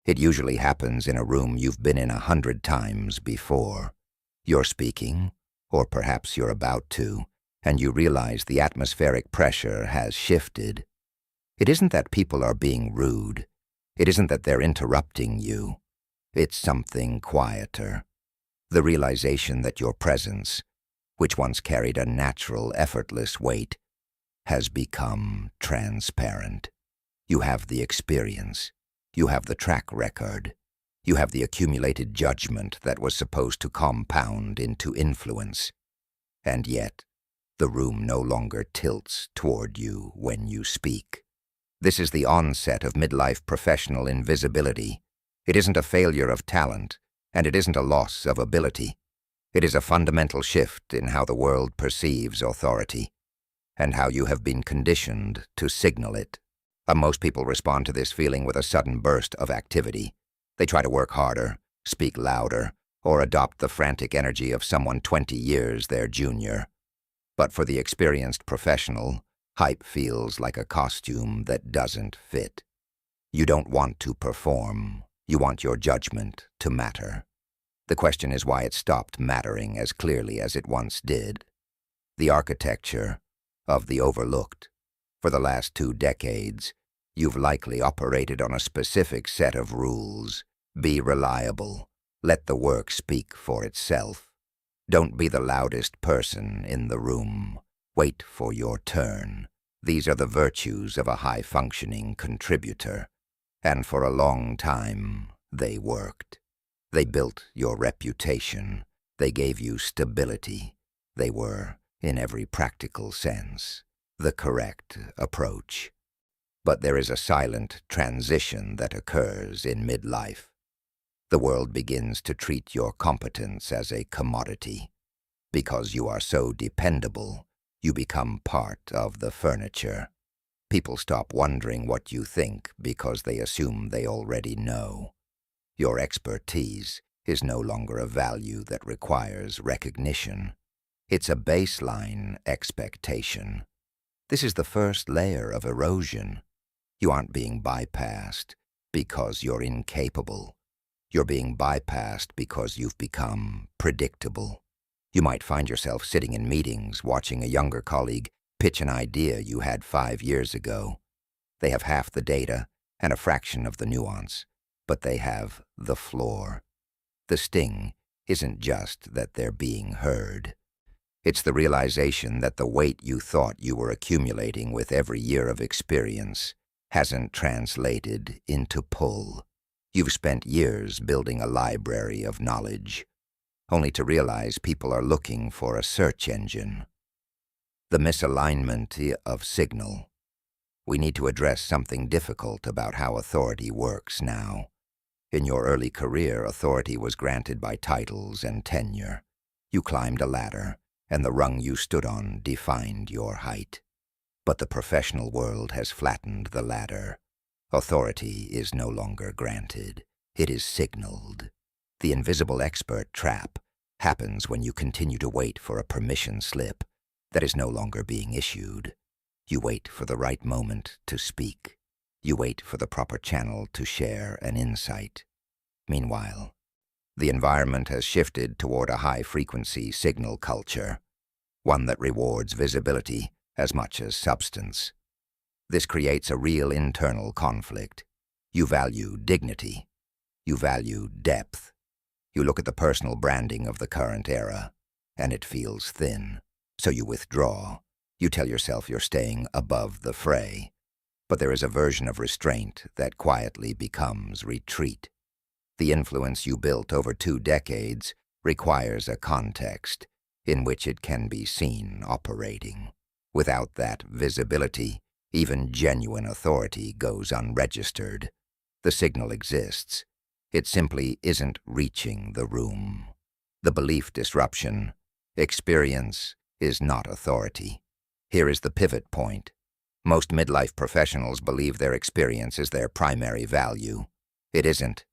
It usually happens in a room you've been in 100 times before. You're speaking, or perhaps you're about to, and you realize the atmospheric pressure has shifted. It isn't that people are being rude. It isn't that they're interrupting you. It's something quieter. The realization that your presence, which once carried a natural, effortless weight, has become transparent. You have the experience. You have the track record. You have the accumulated judgment that was supposed to compound into influence. And yet, the room no longer tilts toward you when you speak. This is the onset of midlife professional invisibility. It isn't a failure of talent, and it isn't a loss of ability. It is a fundamental shift in how the world perceives authority, and how you have been conditioned to signal it. Most people respond to this feeling with a sudden burst of activity. They try to work harder, speak louder, or adopt the frantic energy of someone 20 years their junior. But for the experienced professional, hype feels like a costume that doesn't fit. You don't want to perform. You want your judgment to matter. The question is why it stopped mattering as clearly as it once did. The architecture of the overlooked. For the last 2 decades, you've likely operated on a specific set of rules. Be reliable. Let the work speak for itself. Don't be the loudest person in the room. Wait for your turn. These are the virtues of a high-functioning contributor. And for a long time, they worked. They built your reputation. They gave you stability. They were, in every practical sense, the correct approach. But there is a silent transition that occurs in midlife. The world begins to treat your competence as a commodity. Because you are so dependable, you become part of the furniture. People stop wondering what you think because they assume they already know. Your expertise is no longer a value that requires recognition. It's a baseline expectation. This is the first layer of erosion. You aren't being bypassed because you're incapable. You're being bypassed because you've become predictable. You might find yourself sitting in meetings watching a younger colleague pitch an idea you had 5 years ago. They have half the data and a fraction of the nuance, but they have the floor. The sting isn't just that they're being heard. It's the realization that the weight you thought you were accumulating with every year of experience hasn't translated into pull. You've spent years building a library of knowledge, only to realize people are looking for a search engine. The misalignment of signal. We need to address something difficult about how authority works now. In your early career, authority was granted by titles and tenure. You climbed a ladder, and the rung you stood on defined your height. But the professional world has flattened the ladder. Authority is no longer granted. It is signaled. The invisible expert trap happens when you continue to wait for a permission slip that is no longer being issued. You wait for the right moment to speak. You wait for the proper channel to share an insight. Meanwhile, the environment has shifted toward a high-frequency signal culture, one that rewards visibility as much as substance. This creates a real internal conflict. You value dignity. You value depth. You look at the personal branding of the current era, and it feels thin. So you withdraw. You tell yourself you're staying above the fray. But there is a version of restraint that quietly becomes retreat. The influence you built over 2 decades requires a context in which it can be seen operating. Without that visibility, even genuine authority goes unregistered. The signal exists. It simply isn't reaching the room. The belief disruption. Experience is not authority. Here is the pivot point. Most midlife professionals believe their experience is their primary value. It isn't.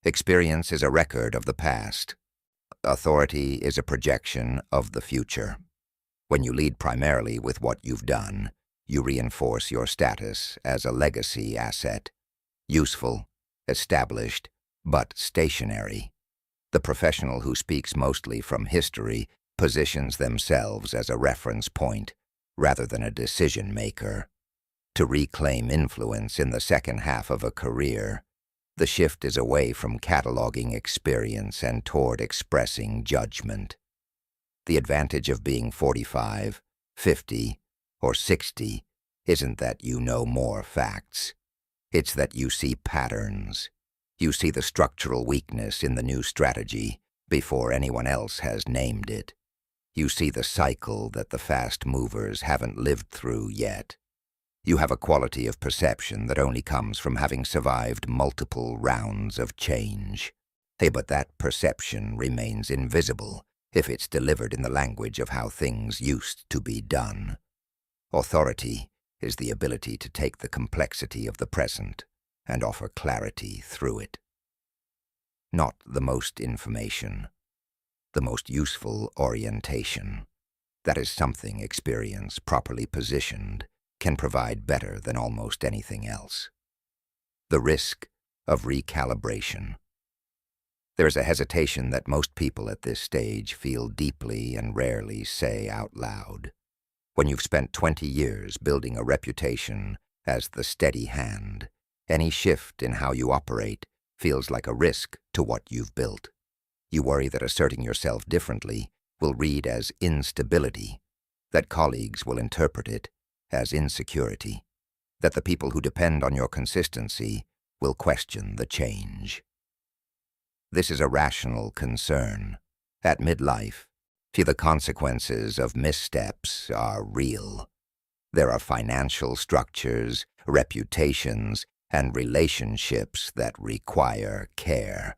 Experience is a record of the past. Authority is a projection of the future. When you lead primarily with what you've done, you reinforce your status as a legacy asset. Useful, established, but stationary. The professional who speaks mostly from history positions themselves as a reference point rather than a decision maker. To reclaim influence in the second half of a career, the shift is away from cataloging experience and toward expressing judgment. The advantage of being 45, 50, or 60 isn't that you know more facts. It's that you see patterns. You see the structural weakness in the new strategy before anyone else has named it. You see the cycle that the fast movers haven't lived through yet. You have a quality of perception that only comes from having survived multiple rounds of change. But that perception remains invisible if it's delivered in the language of how things used to be done. Authority is the ability to take the complexity of the present and offer clarity through it. Not the most information, the most useful orientation. That is something experience properly positioned can provide better than almost anything else. The risk of recalibration. There is a hesitation that most people at this stage feel deeply and rarely say out loud. When you've spent 20 years building a reputation as the steady hand, any shift in how you operate feels like a risk to what you've built. You worry that asserting yourself differently will read as instability, that colleagues will interpret it as insecurity, that the people who depend on your consistency will question the change. This is a rational concern. At midlife, the consequences of missteps are real. There are financial structures, reputations, and relationships that require care.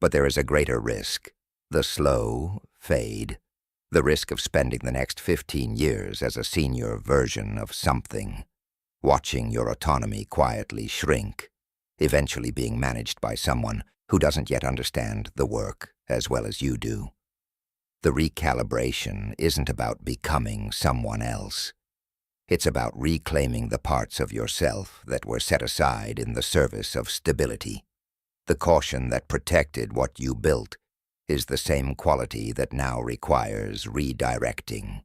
But there is a greater risk, the slow fade, the risk of spending the next 15 years as a senior version of something, watching your autonomy quietly shrink, eventually being managed by someone who doesn't yet understand the work as well as you do. The recalibration isn't about becoming someone else. It's about reclaiming the parts of yourself that were set aside in the service of stability. The caution that protected what you built is the same quality that now requires redirecting.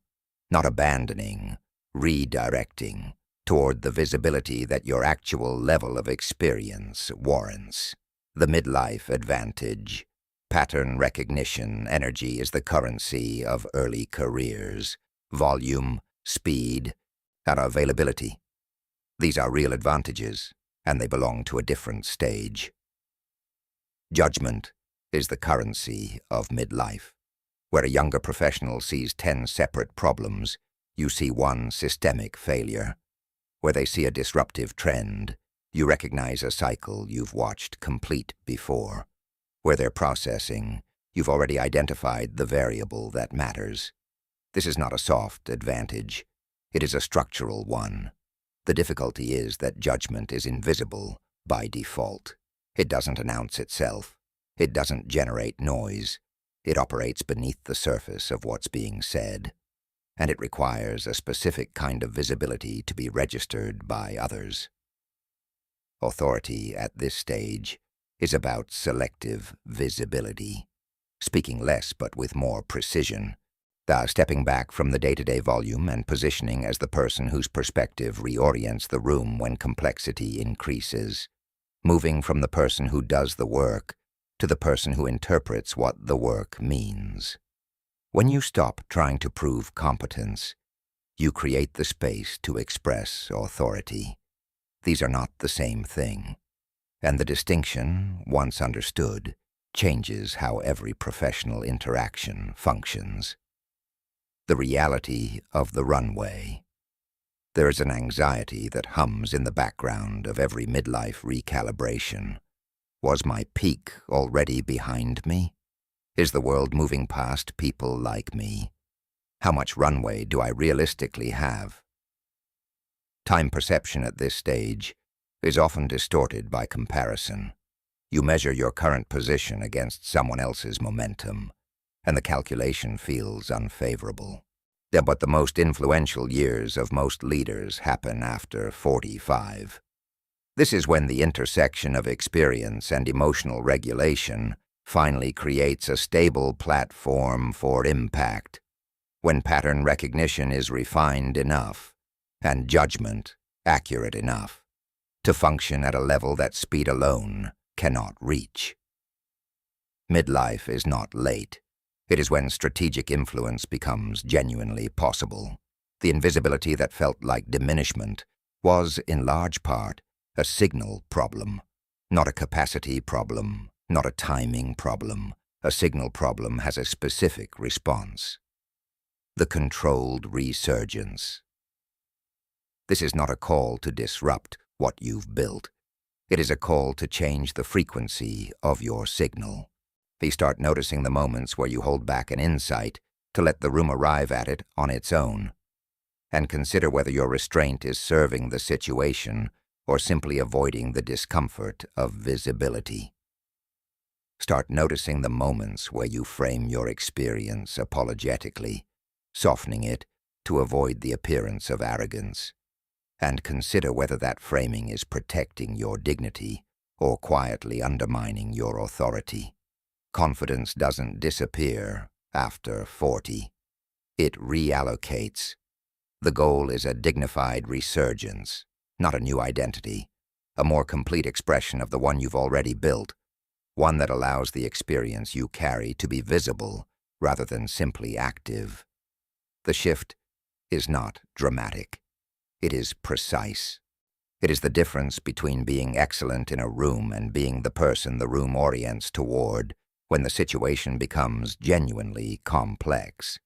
Not abandoning, redirecting toward the visibility that your actual level of experience warrants. The midlife advantage. Pattern recognition energy is the currency of early careers. Volume, speed, and availability. These are real advantages, and they belong to a different stage. Judgment is the currency of midlife. Where a younger professional sees 10 separate problems, you see one systemic failure. Where they see a disruptive trend, you recognize a cycle you've watched complete before. Where they're processing, you've already identified the variable that matters. This is not a soft advantage. It is a structural one. The difficulty is that judgment is invisible by default. It doesn't announce itself. It doesn't generate noise. It operates beneath the surface of what's being said. And it requires a specific kind of visibility to be registered by others. Authority at this stage is about selective visibility, speaking less but with more precision, stepping back from the day-to-day volume and positioning as the person whose perspective reorients the room when complexity increases, moving from the person who does the work to the person who interprets what the work means. When you stop trying to prove competence, you create the space to express authority. These are not the same thing. And the distinction, once understood, changes how every professional interaction functions. The reality of the runway. There is an anxiety that hums in the background of every midlife recalibration. Was my peak already behind me? Is the world moving past people like me? How much runway do I realistically have? Time perception at this stage is often distorted by comparison. You measure your current position against someone else's momentum, and the calculation feels unfavorable. But the most influential years of most leaders happen after 45. This is when the intersection of experience and emotional regulation finally creates a stable platform for impact, when pattern recognition is refined enough and judgment accurate enough to function at a level that speed alone cannot reach. Midlife is not late. It is when strategic influence becomes genuinely possible. The invisibility that felt like diminishment was, in large part, a signal problem, not a capacity problem, not a timing problem. A signal problem has a specific response: the controlled resurgence. This is not a call to disrupt what you've built. It is a call to change the frequency of your signal. You start noticing the moments where you hold back an insight to let the room arrive at it on its own, and consider whether your restraint is serving the situation or simply avoiding the discomfort of visibility. Start noticing the moments where you frame your experience apologetically, softening it to avoid the appearance of arrogance, and consider whether that framing is protecting your dignity or quietly undermining your authority. Confidence doesn't disappear after 40. It reallocates. The goal is a dignified resurgence, not a new identity, a more complete expression of the one you've already built, one that allows the experience you carry to be visible rather than simply active. The shift is not dramatic. It is precise. It is the difference between being excellent in a room and being the person the room orients toward when the situation becomes genuinely complex.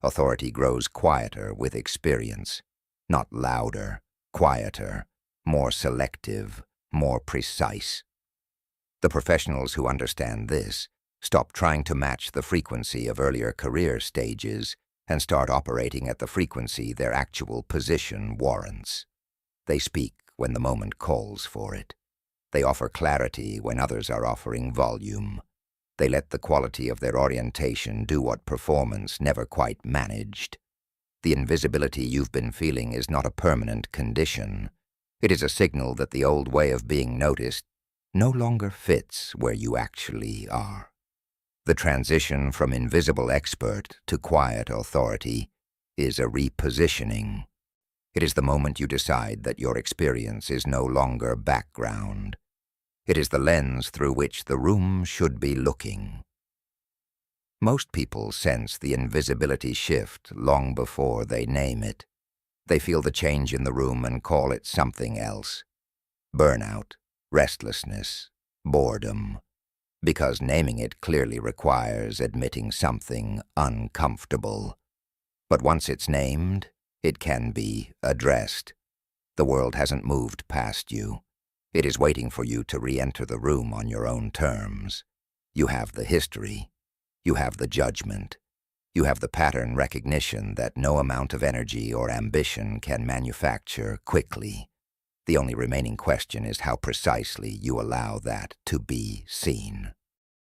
Authority grows quieter with experience, not louder, quieter, more selective, more precise. The professionals who understand this stop trying to match the frequency of earlier career stages and start operating at the frequency their actual position warrants. They speak when the moment calls for it. They offer clarity when others are offering volume. They let the quality of their orientation do what performance never quite managed. The invisibility you've been feeling is not a permanent condition. It is a signal that the old way of being noticed no longer fits where you actually are. The transition from invisible expert to quiet authority is a repositioning. It is the moment you decide that your experience is no longer background. It is the lens through which the room should be looking. Most people sense the invisibility shift long before they name it. They feel the change in the room and call it something else: burnout, restlessness, boredom, because naming it clearly requires admitting something uncomfortable. But once it's named, it can be addressed. The world hasn't moved past you. It is waiting for you to re-enter the room on your own terms. You have the history. You have the judgment. You have the pattern recognition that no amount of energy or ambition can manufacture quickly. The only remaining question is how precisely you allow that to be seen.